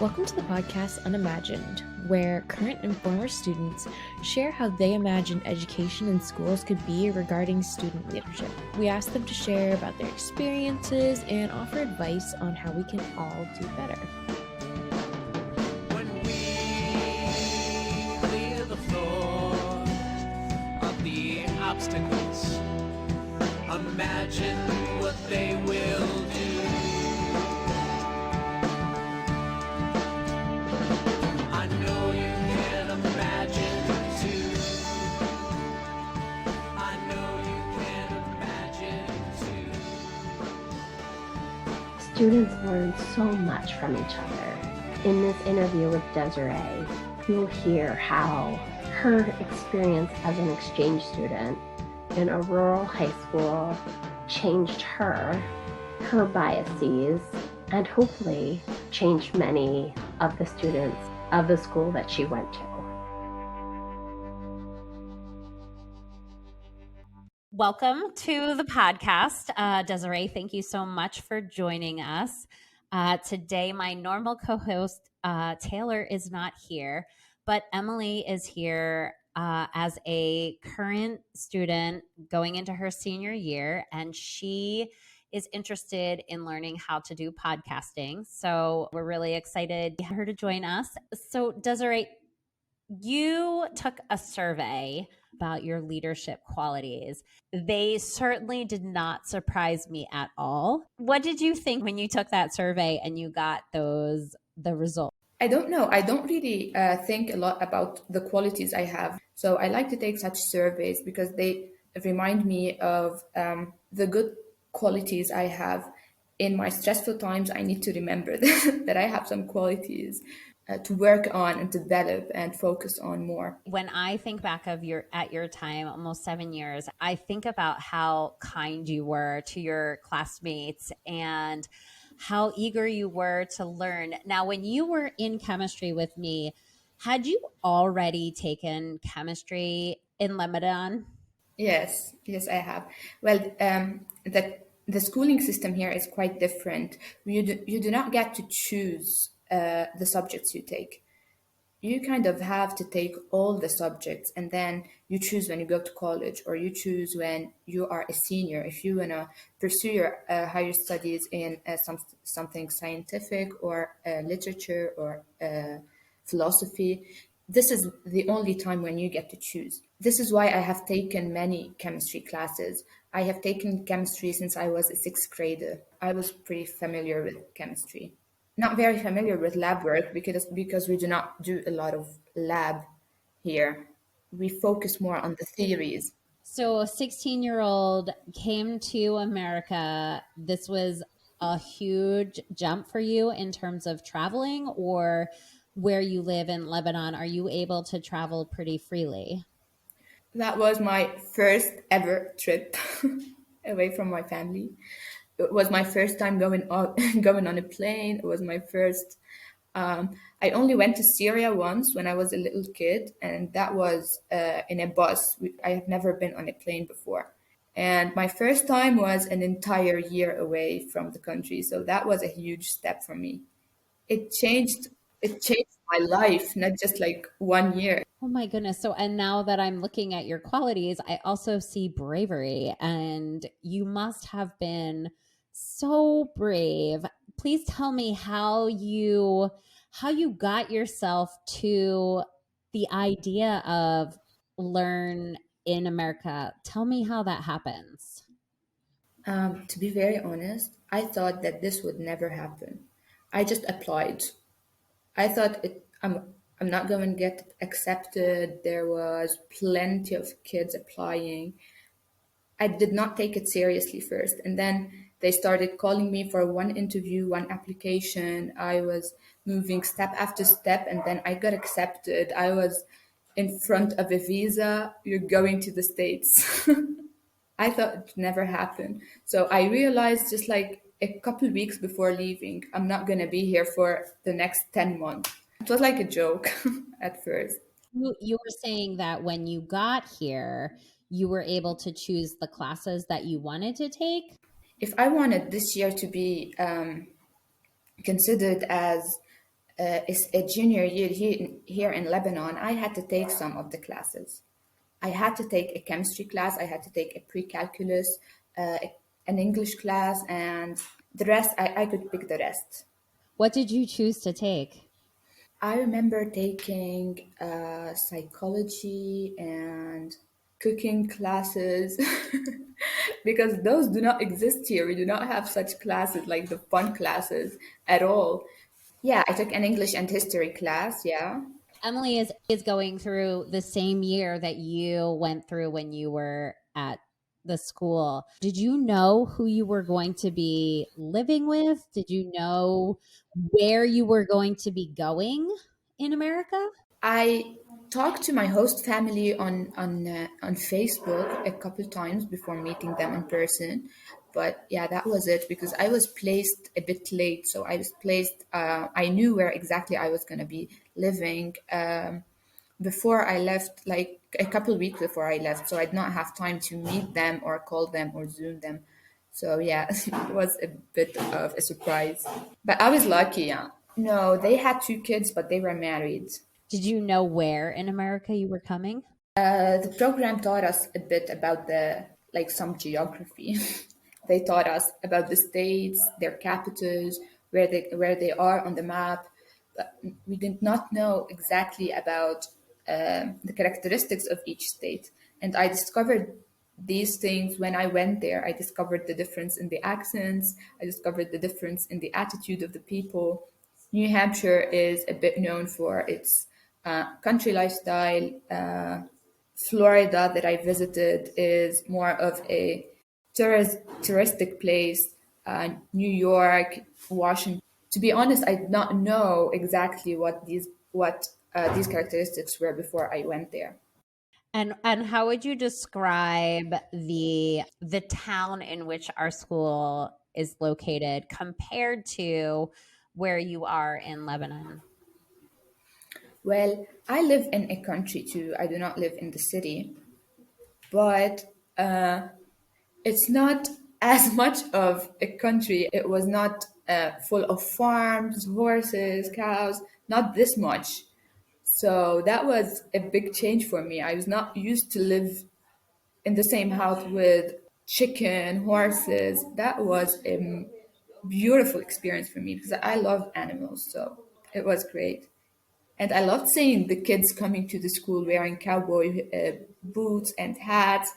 Welcome to the podcast Unimagined, where current and former students share how they imagine education in schools could be regarding student leadership. We ask them to share about their experiences and offer advice on how we can all do better. When we clear the floor of the obstacles, imagine what they will do. I know you can imagine too. I know you can imagine too. Students learn so much from each other. In this interview with Desiree, you'll hear how her experience as an exchange student in a rural high school changed her biases, and hopefully changed many of the students of the school that she went to. Welcome to the podcast. Desiree, thank you so much for joining us. Today, my normal co-host, Taylor, is not here, but Emily is here as a current student going into her senior year, and she is interested in learning how to do podcasting. So we're really excited to have her to join us. So Desiree, you took a survey about your leadership qualities. They certainly did not surprise me at all. What did you think when you took that survey and you got the results? I don't know. I don't really think a lot about the qualities I have. So I like to take such surveys because they remind me of the good qualities I have. In my stressful times, I need to remember that I have some qualities to work on and develop and focus on more. When I think back of your time, almost 7 years, I think about how kind you were to your classmates and how eager you were to learn. Now, when you were in chemistry with me, had you already taken chemistry in Lebanon? Yes, I have. Well, the schooling system here is quite different. You do not get to choose the subjects you take. You kind of have to take all the subjects, and then you choose when you go to college, or you choose when you are a senior if you want to pursue your higher studies in something scientific or literature or philosophy. This is the only time when you get to choose. This is why I have taken many chemistry classes. I have taken chemistry since I was a sixth grader. I was pretty familiar with chemistry. Not very familiar with lab work because we do not do a lot of lab here. We focus more on the theories. So a 16-year-old came to America. This was a huge jump for you in terms of traveling, or where you live in Lebanon, are you able to travel pretty freely? That was my first ever trip away from my family. It was my first time going on a plane. It was my first. I only went to Syria once when I was a little kid, and that was in a bus. I have never been on a plane before. And my first time was an entire year away from the country. So that was a huge step for me. It changed my life, not just like 1 year. Oh my goodness. So, and now that I'm looking at your qualities, I also see bravery, and you must have been so brave. Please tell me how you got yourself to the idea of learn in America. Tell me how that happens. To be very honest, I thought that this would never happen. I just applied. I thought I'm not going to get accepted. There was plenty of kids applying. I did not take it seriously first, and then they started calling me for one interview, one application. I was moving step after step, and then I got accepted. I was in front of a visa. You're going to the States. I thought it never happened. So I realized just like a couple weeks before leaving, I'm not going to be here for the next 10 months. It was like a joke at first. You were saying that when you got here, you were able to choose the classes that you wanted to take? If I wanted this year to be considered as is a junior year here in Lebanon, I had to take some of the classes. I had to take a chemistry class, I had to take a pre-calculus, an English class, and the rest, I could pick the rest. What did you choose to take? I remember taking psychology and cooking classes because those do not exist here. We do not have such classes like the fun classes at all. Yeah, I took an English and history class. Yeah. Emily is going through the same year that you went through when you were at the school. Did you know who you were going to be living with? Did you know where you were going to be going in America? I talked to my host family on Facebook a couple times before meeting them in person, but yeah, that was it because I was placed a bit late. So I was placed. I knew where exactly I was gonna be living before I left, like a couple weeks before I left. So I did not have time to meet them or call them or Zoom them. So yeah, it was a bit of a surprise, but I was lucky. Yeah. No, they had two kids, but they were married. Did you know where in America you were coming? The program taught us a bit about like some geography. They taught us about the states, their capitals, where they are on the map. But we did not know exactly about the characteristics of each state. And I discovered these things when I went there. I discovered the difference in the accents. I discovered the difference in the attitude of the people. New Hampshire is a bit known for its country lifestyle. Florida that I visited is more of a touristic place. New York, Washington. To be honest, I did not know exactly what these characteristics were before I went there. And how would you describe the town in which our school is located compared to where you are in Lebanon? Well, I live in a country too. I do not live in the city, but it's not as much of a country. It was not full of farms, horses, cows, not this much. So that was a big change for me. I was not used to live in the same house with chicken, horses. That was a beautiful experience for me because I love animals. So it was great. And I loved seeing the kids coming to the school wearing cowboy boots and hats.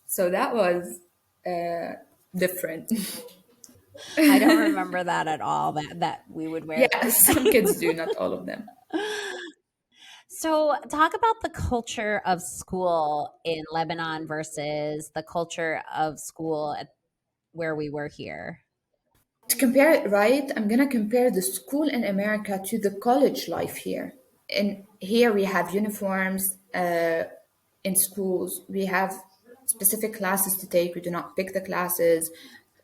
So that was different. I don't remember that at all, that we would wear Yeah, those some kids do, things. not all of them. So, talk about the culture of school in Lebanon versus the culture of school at where we were here. To compare it right, I'm gonna compare the school in America to the college life here. And here we have uniforms in schools. We have specific classes to take. We do not pick the classes.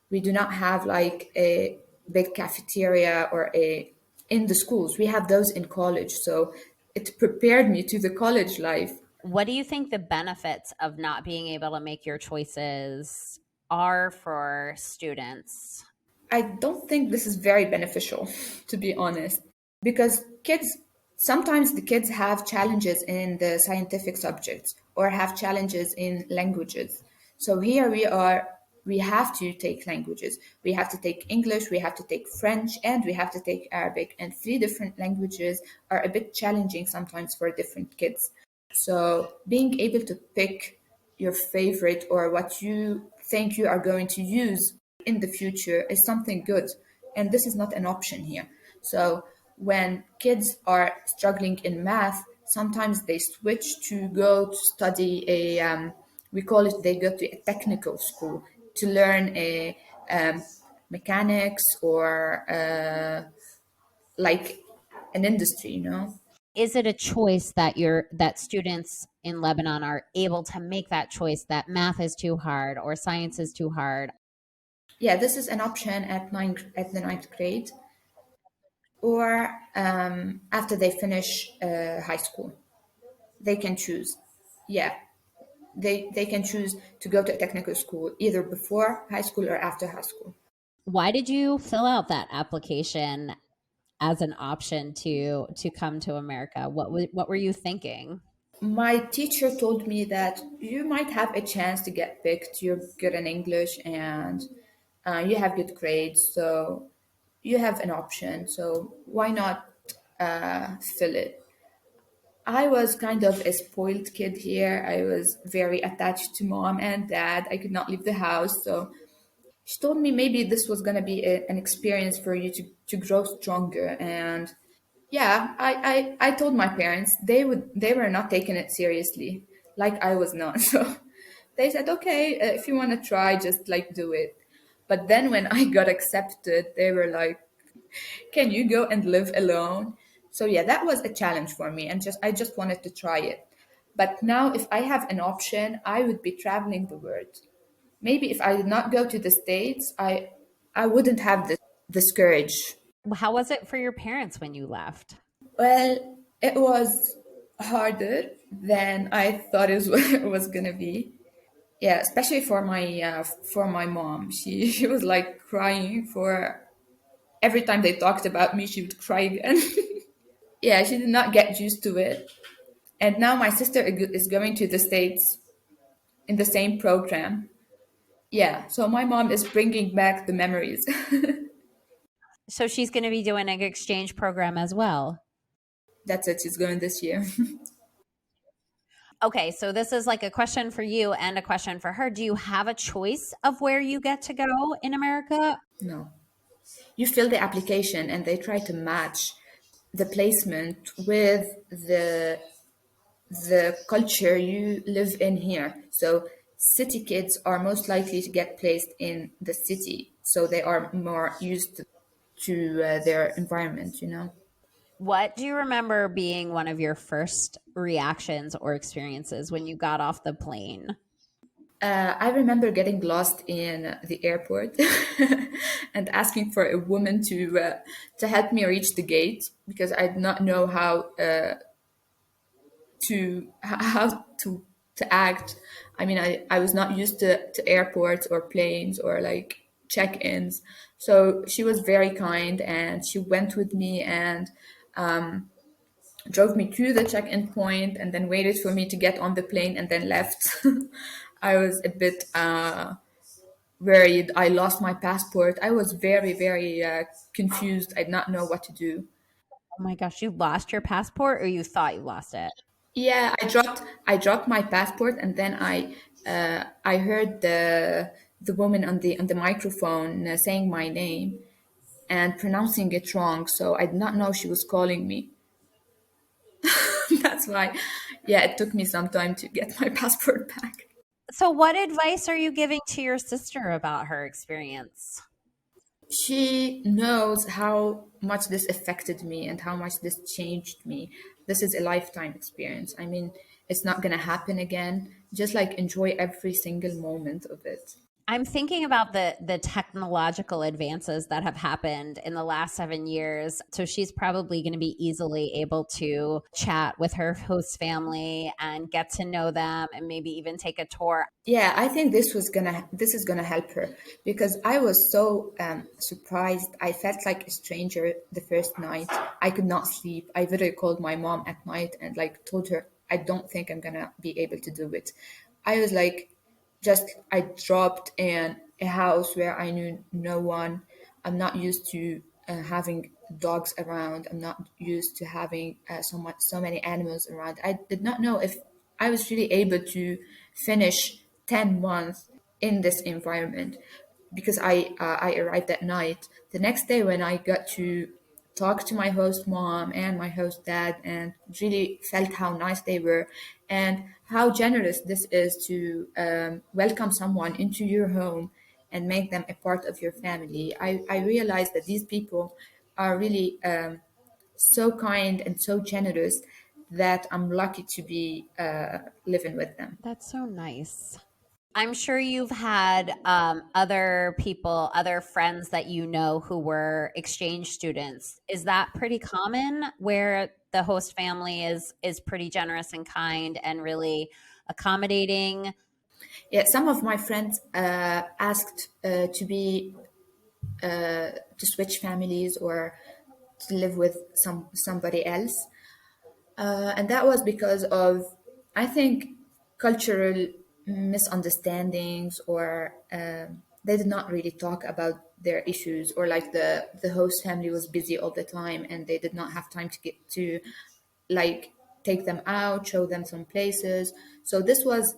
We do not have like a big cafeteria or a in the schools. We have those in college. So it prepared me to the college life. What do you think the benefits of not being able to make your choices are for students? I don't think this is very beneficial, to be honest, because sometimes the kids have challenges in the scientific subjects or have challenges in languages. So here we have to take languages. We have to take English, we have to take French, and we have to take Arabic. And three different languages are a bit challenging sometimes for different kids. So being able to pick your favorite or what you think you are going to use in the future is something good. And this is not an option here. So when kids are struggling in math, sometimes they switch to go to study we call it, they go to a technical school to learn a mechanics or like an industry, you know? Is it a choice that students in Lebanon are able to make that choice that math is too hard or science is too hard? Yeah, this is an option at the ninth grade or after they finish high school. They can choose. Yeah, they can choose to go to a technical school either before high school or after high school. Why did you fill out that application as an option to come to America? What were you thinking? My teacher told me that you might have a chance to get picked. You're good in English and you have good grades, so you have an option. So why not fill it? I was kind of a spoiled kid here. I was very attached to mom and dad. I could not leave the house. So she told me maybe this was going to be an experience for you to grow stronger. And yeah, I told my parents they were not taking it seriously, like I was not. So they said, okay, if you want to try, just like do it. But then when I got accepted, they were like, can you go and live alone? So yeah, that was a challenge for me, and just I just wanted to try it. But now, if I have an option, I would be traveling the world. Maybe if I did not go to the States, I wouldn't have this courage. How was it for your parents when you left? Well, it was harder than I thought it was gonna be. Yeah, especially for my mom. She was like crying for every time they talked about me. She would cry again. Yeah, she did not get used to it. And now my sister is going to the States in the same program. Yeah, so my mom is bringing back the memories. So she's going to be doing an exchange program as well. That's it, she's going this year. Okay, so this is like a question for you and a question for her. Do you have a choice of where you get to go in America? No. You fill the application and they try to match the placement with the culture you live in here. So city kids are most likely to get placed in the city, so they are more used to their environment, you know. What do you remember being one of your first reactions or experiences when you got off the plane? I remember getting lost in the airport and asking for a woman to help me reach the gate because I did not know how to act. I mean, I was not used to airports or planes or like check-ins. So she was very kind and she went with me and drove me to the check-in point and then waited for me to get on the plane and then left. I was a bit worried. I lost my passport. I was very, very confused. I did not know what to do. Oh my gosh, you lost your passport or you thought you lost it? Yeah, I dropped my passport and then I heard the woman on the microphone saying my name and pronouncing it wrong. So I did not know she was calling me. That's why, yeah, it took me some time to get my passport back. So, what advice are you giving to your sister about her experience? She knows how much this affected me and how much this changed me. This is a lifetime experience. I mean, it's not going to happen again. Just like enjoy every single moment of it. I'm thinking about the technological advances that have happened in the last 7 years. So she's probably going to be easily able to chat with her host family and get to know them and maybe even take a tour. Yeah, I think this is gonna help her because I was so surprised. I felt like a stranger the first night. I could not sleep. I video called my mom at night and like told her I don't think I'm gonna be able to do it. I was like, just I dropped in a house where I knew no one. I'm not used to having dogs around. I'm not used to having so many animals around. I did not know if I was really able to finish 10 months in this environment because I arrived at night. The next day when I got to talk to my host mom and my host dad and really felt how nice they were and how generous this is to welcome someone into your home and make them a part of your family. I realized that these people are really so kind and so generous that I'm lucky to be living with them. That's so nice. I'm sure you've had other people, other friends that you know who were exchange students. Is that pretty common where the host family is pretty generous and kind and really accommodating? Yeah, some of my friends asked to switch families or to live with somebody else. And that was because of, I think, cultural misunderstandings, or they did not really talk about their issues, or like the host family was busy all the time and they did not have time to get to like take them out, show them some places. So this was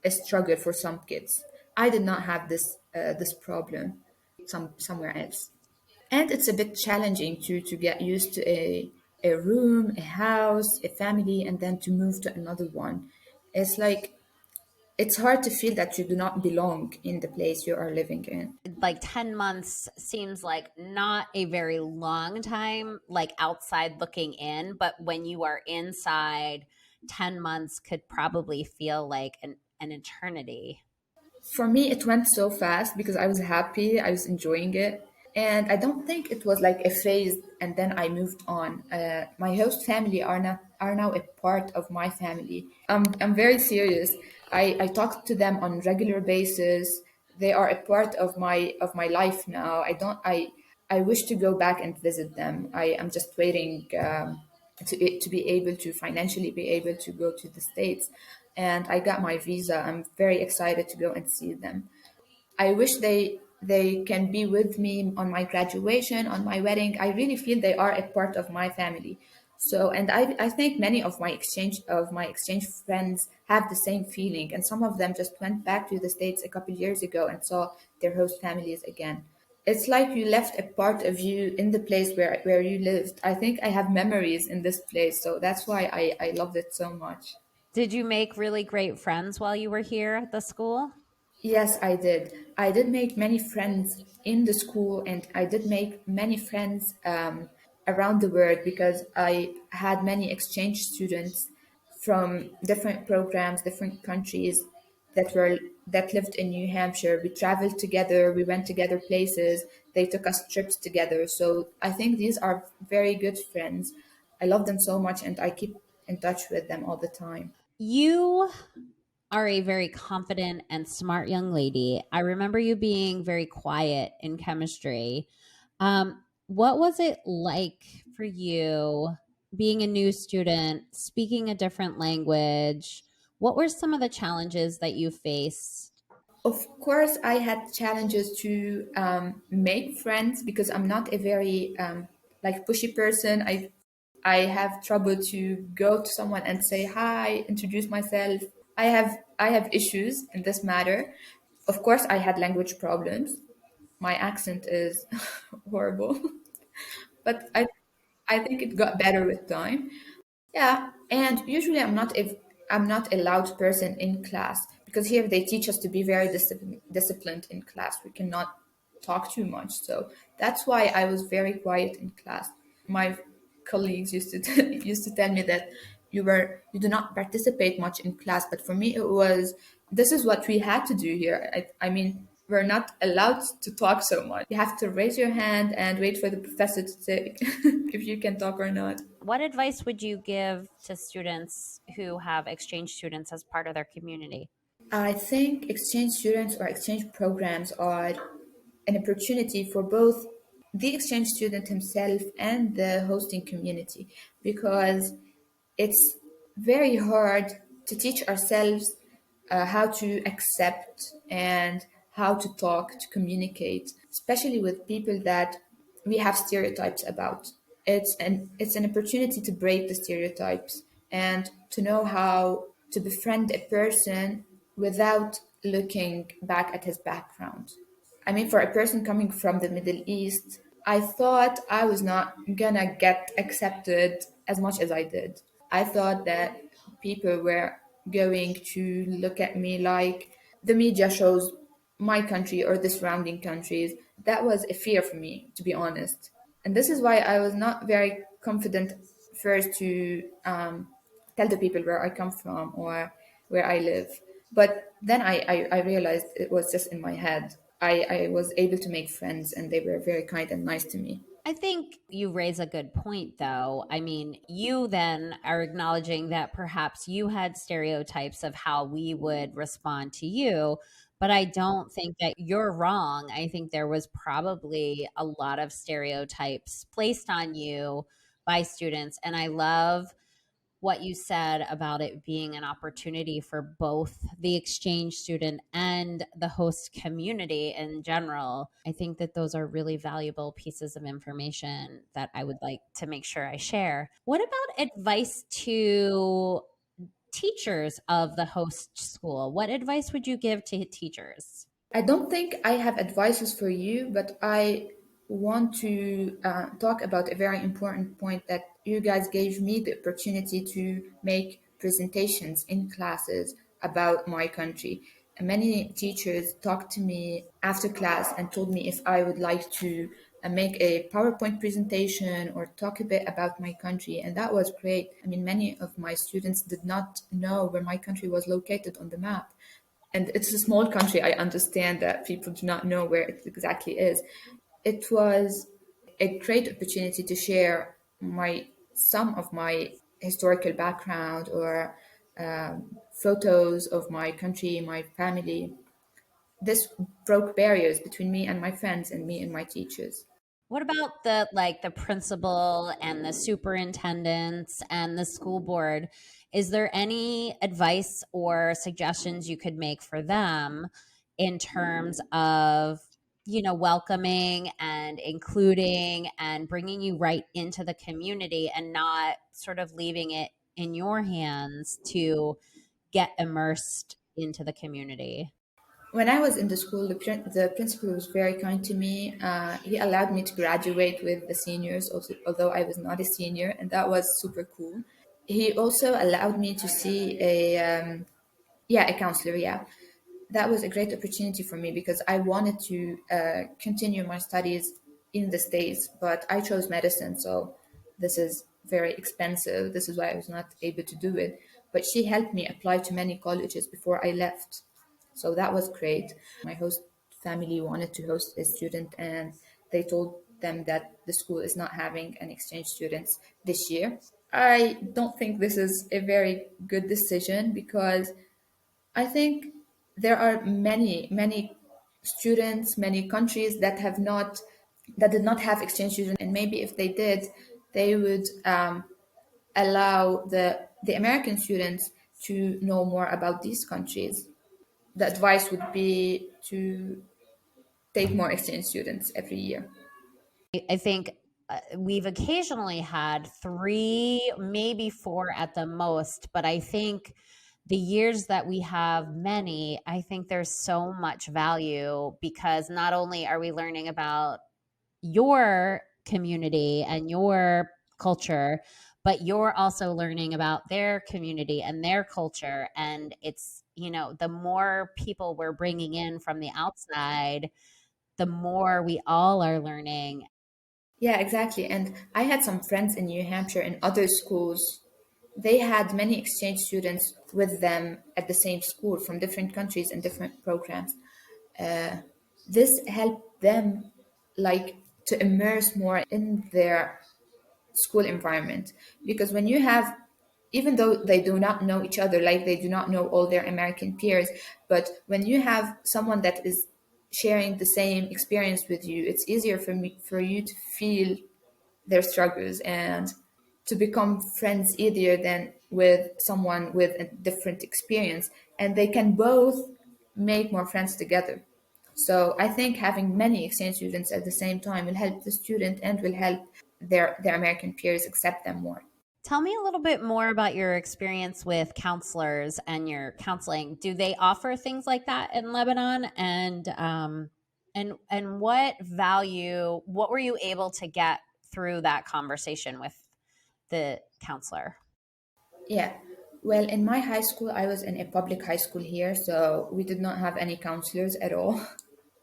a struggle for some kids. I did not have this problem somewhere else. And it's a bit challenging to get used to a room, a house, a family, and then to move to another one. It's like it's hard to feel that you do not belong in the place you are living in. Like 10 months seems like not a very long time, like outside looking in, but when you are inside, 10 months could probably feel like an eternity. For me, it went so fast because I was happy, I was enjoying it. And I don't think it was like a phase and then I moved on. My host family are now a part of my family. I'm very serious. I talk to them on regular basis. They are a part of my life now. I wish to go back and visit them. I am just waiting to be able to financially be able to go to the States. And I got my visa. I'm very excited to go and see them. I wish they can be with me on my graduation, on my wedding. I really feel they are a part of my family. So, and I think many of my exchange friends have the same feeling, and some of them just went back to the States a couple years ago and saw their host families again. It's like you left a part of you in the place where you lived. I think I have memories in this place, so that's why I loved it so much. Did you make really great friends while you were here at the school? Yes, I did. I did make many friends in the school, and I did make many friends around the world because I had many exchange students from different programs, different countries that lived in New Hampshire. We traveled together, we went together places, they took us trips together. So I think these are very good friends. I love them so much, and I keep in touch with them all the time. You are a very confident and smart young lady. I remember you being very quiet in chemistry. What was it like for you being a new student, speaking a different language? What were some of the challenges that you faced? Of course, I had challenges to make friends because I'm not a very like pushy person. I have trouble to go to someone and say hi, introduce myself. I have issues in this matter. Of course, I had language problems. My accent is horrible, but I think it got better with time. Yeah, and usually I'm not a loud person in class because here they teach us to be very disciplined in class. We cannot talk too much, so that's why I was very quiet in class. My colleagues used to used to tell me that you do not participate much in class, but for me it was this is what we had to do here. I mean. We're not allowed to talk so much. You have to raise your hand and wait for the professor to say if you can talk or not. What advice would you give to students who have exchange students as part of their community? I think exchange students or exchange programs are an opportunity for both the exchange student himself and the hosting community because it's very hard to teach ourselves how to accept and how to talk, to communicate, especially with people that we have stereotypes about. It's an opportunity to break the stereotypes and to know how to befriend a person without looking back at his background. I mean, for a person coming from the Middle East, I thought I was not gonna get accepted as much as I did. I thought that people were going to look at me like the media shows my country or the surrounding countries. That was a fear for me, to be honest. And this is why I was not very confident first to tell the people where I come from or where I live. But then I realized it was just in my head. I was able to make friends and they were very kind and nice to me. I think you raise a good point, though. I mean, you then are acknowledging that perhaps you had stereotypes of how we would respond to you, But I don't think that you're wrong. I think there was probably a lot of stereotypes placed on you by students. And I love what you said about it being an opportunity for both the exchange student and the host community in general. I think that those are really valuable pieces of information that I would like to make sure I share. What about advice to teachers of the host school? What advice would you give to teachers? I don't think I have advices for you, but I want to talk about a very important point that you guys gave me the opportunity to make presentations in classes about my country. And many teachers talked to me after class and told me if I would like to make a PowerPoint presentation or talk a bit about my country. And that was great. I mean, many of my students did not know where my country was located on the map, and it's a small country. I understand that people do not know where it exactly is. It was a great opportunity to share my some of my historical background or photos of my country, my family. This broke barriers between me and my friends and me and my teachers. What about the principal and the superintendents and the school board? Is there any advice or suggestions you could make for them in terms of, welcoming and including and bringing you right into the community and not sort of leaving it in your hands to get immersed into the community? When I was in the school, the principal was very kind to me. He allowed me to graduate with the seniors, also, although I was not a senior, and that was super cool. He also allowed me to see a counselor. Yeah, that was a great opportunity for me because I wanted to continue my studies in the States, but I chose medicine, so this is very expensive. This is why I was not able to do it. But she helped me apply to many colleges before I left. So that was great. My host family wanted to host a student, and they told them that the school is not having an exchange students this year. I don't think this is a very good decision because I think there are many students, many countries that did not have exchange students, and maybe if they did, they would allow the American students to know more about these countries. The advice would be to take more exchange students every year. I think we've occasionally had three, maybe four at the most, but I think the years that we have many, I think there's so much value because not only are we learning about your community and your culture, but you're also learning about their community and their culture. And it's, the more people we're bringing in from the outside, the more we all are learning. Yeah, exactly. And I had some friends in New Hampshire and other schools. They had many exchange students with them at the same school from different countries and different programs. This helped them like to immerse more in their school environment because when you have, even though they do not know each other, like they do not know all their American peers, but when you have someone that is sharing the same experience with you, it's easier for you to feel their struggles and to become friends easier than with someone with a different experience, and they can both make more friends together. So I think having many exchange students at the same time will help the student and will help their American peers accept them more. Tell me a little bit more about your experience with counselors and your counseling. Do they offer things like that in Lebanon? And what were you able to get through that conversation with the counselor? Yeah. Well, in my high school, I was in a public high school here, so we did not have any counselors at all.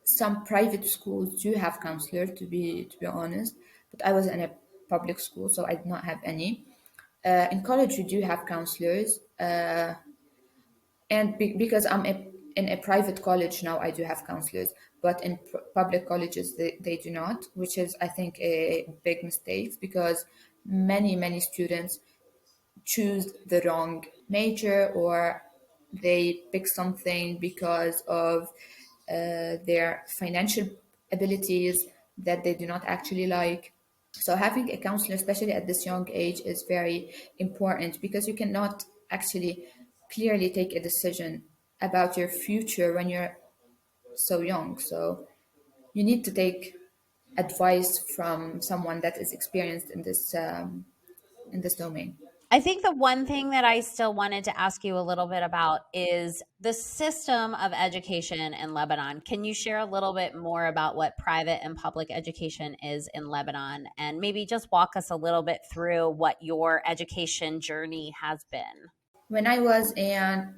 Some private schools do have counselors, to be honest, but I was in a public school, so I did not have any. In college, we do have counselors, and because in a private college now, I do have counselors, but in public colleges, they do not, which is, I think, a big mistake because many students choose the wrong major or They pick something because of their financial abilities that they do not actually like. So having a counselor, especially at this young age, is very important because you cannot actually clearly take a decision about your future when you're so young. So you need to take advice from someone that is experienced in this domain. I think the one thing that I still wanted to ask you a little bit about is the system of education in Lebanon. Can you share a little bit more about what private and public education is in Lebanon, and maybe just walk us a little bit through what your education journey has been? When I was in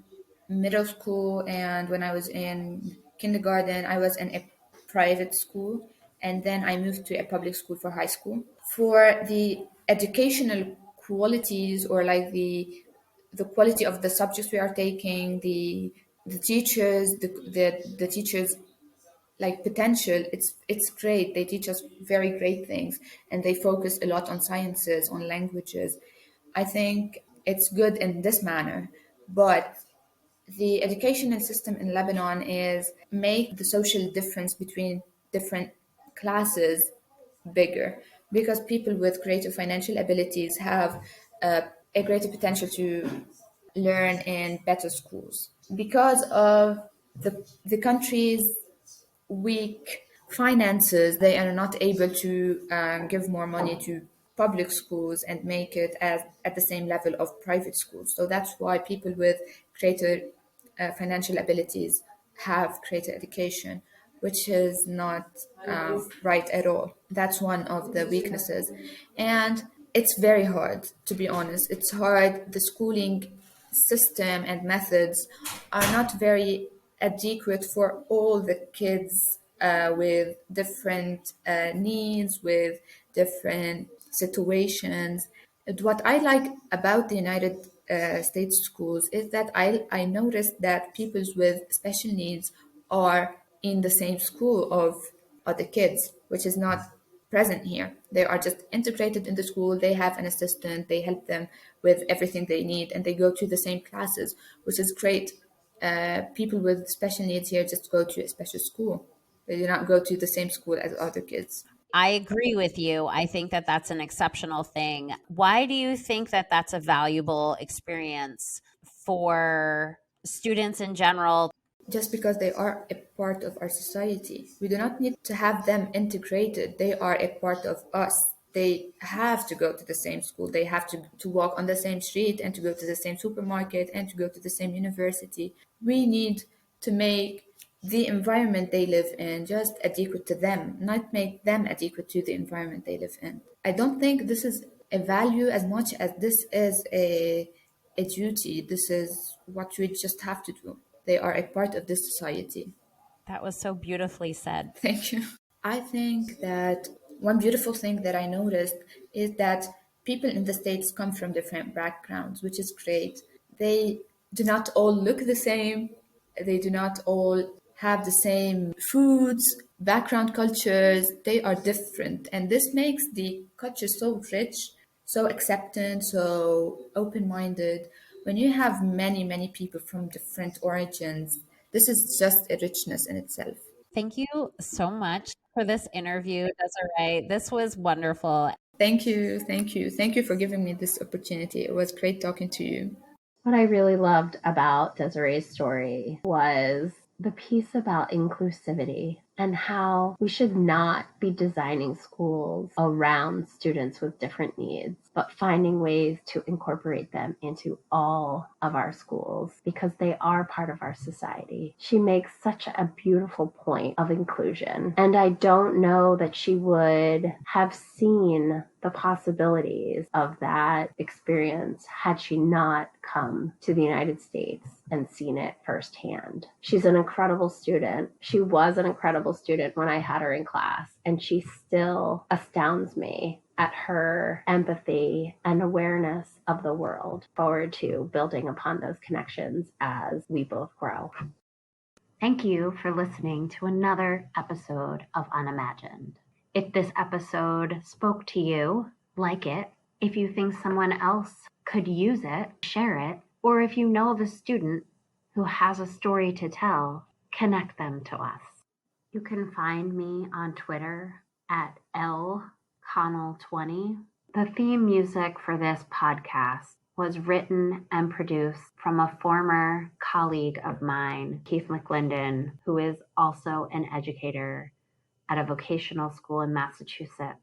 middle school and when I was in kindergarten, I was in a private school, and then I moved to a public school for high school. For the educational qualities, or like the quality of the subjects we are taking, the teachers, the teachers like potential, it's great. They teach us very great things, and they focus a lot on sciences, on languages. I think it's good in this manner, but the educational system in Lebanon is make the social difference between different classes bigger, because people with greater financial abilities have a greater potential to learn in better schools. Because of the country's weak finances, they are not able to give more money to public schools and make it as at the same level of private schools. So that's why people with greater financial abilities have greater education, which is not right at all. That's one of the weaknesses. And it's very hard, to be honest. It's hard. The schooling system and methods are not very adequate for all the kids with different needs, with different situations. And what I like about the United States schools is that I noticed that people with special needs are in the same school of other kids, which is not present here. They are just integrated in the school. They have an assistant. They help them with everything they need, and they go to the same classes, which is great. People with special needs here just go to a special school. They do not go to the same school as other kids. I agree with you. I think that that's an exceptional thing. Why do you think that that's a valuable experience for students in general? Just because they are a part of our society. We do not need to have them integrated. They are a part of us. They have to go to the same school. They have to walk on the same street and to go to the same supermarket and to go to the same university. We need to make the environment they live in just adequate to them, not make them adequate to the environment they live in. I don't think this is a value as much as this is a duty. This is what we just have to do. They are a part of this society. That was so beautifully said. Thank you. I think that one beautiful thing that I noticed is that people in the States come from different backgrounds, which is great. They do not all look the same, they do not all have the same foods, background cultures. They are different. And this makes the culture so rich, so acceptant, so open minded. When you have many, many people from different origins, this is just a richness in itself. Thank you so much for this interview, Desiree. This was wonderful. Thank you. Thank you. Thank you for giving me this opportunity. It was great talking to you. What I really loved about Desiree's story was the piece about inclusivity and how we should not be designing schools around students with different needs, but finding ways to incorporate them into all of our schools because they are part of our society. She makes such a beautiful point of inclusion. And I don't know that she would have seen the possibilities of that experience had she not come to the United States and seen it firsthand. She's an incredible student. She was an incredible student when I had her in class, and she still astounds me at her empathy and awareness of the world. Forward to building upon those connections as we both grow. Thank you for listening to another episode of Unimagined. If this episode spoke to you, like it. If you think someone else could use it, share it. Or if you know of a student who has a story to tell, connect them to us. You can find me on Twitter at lconnell20. The theme music for this podcast was written and produced from a former colleague of mine, Keith McClendon, who is also an educator at a vocational school in Massachusetts.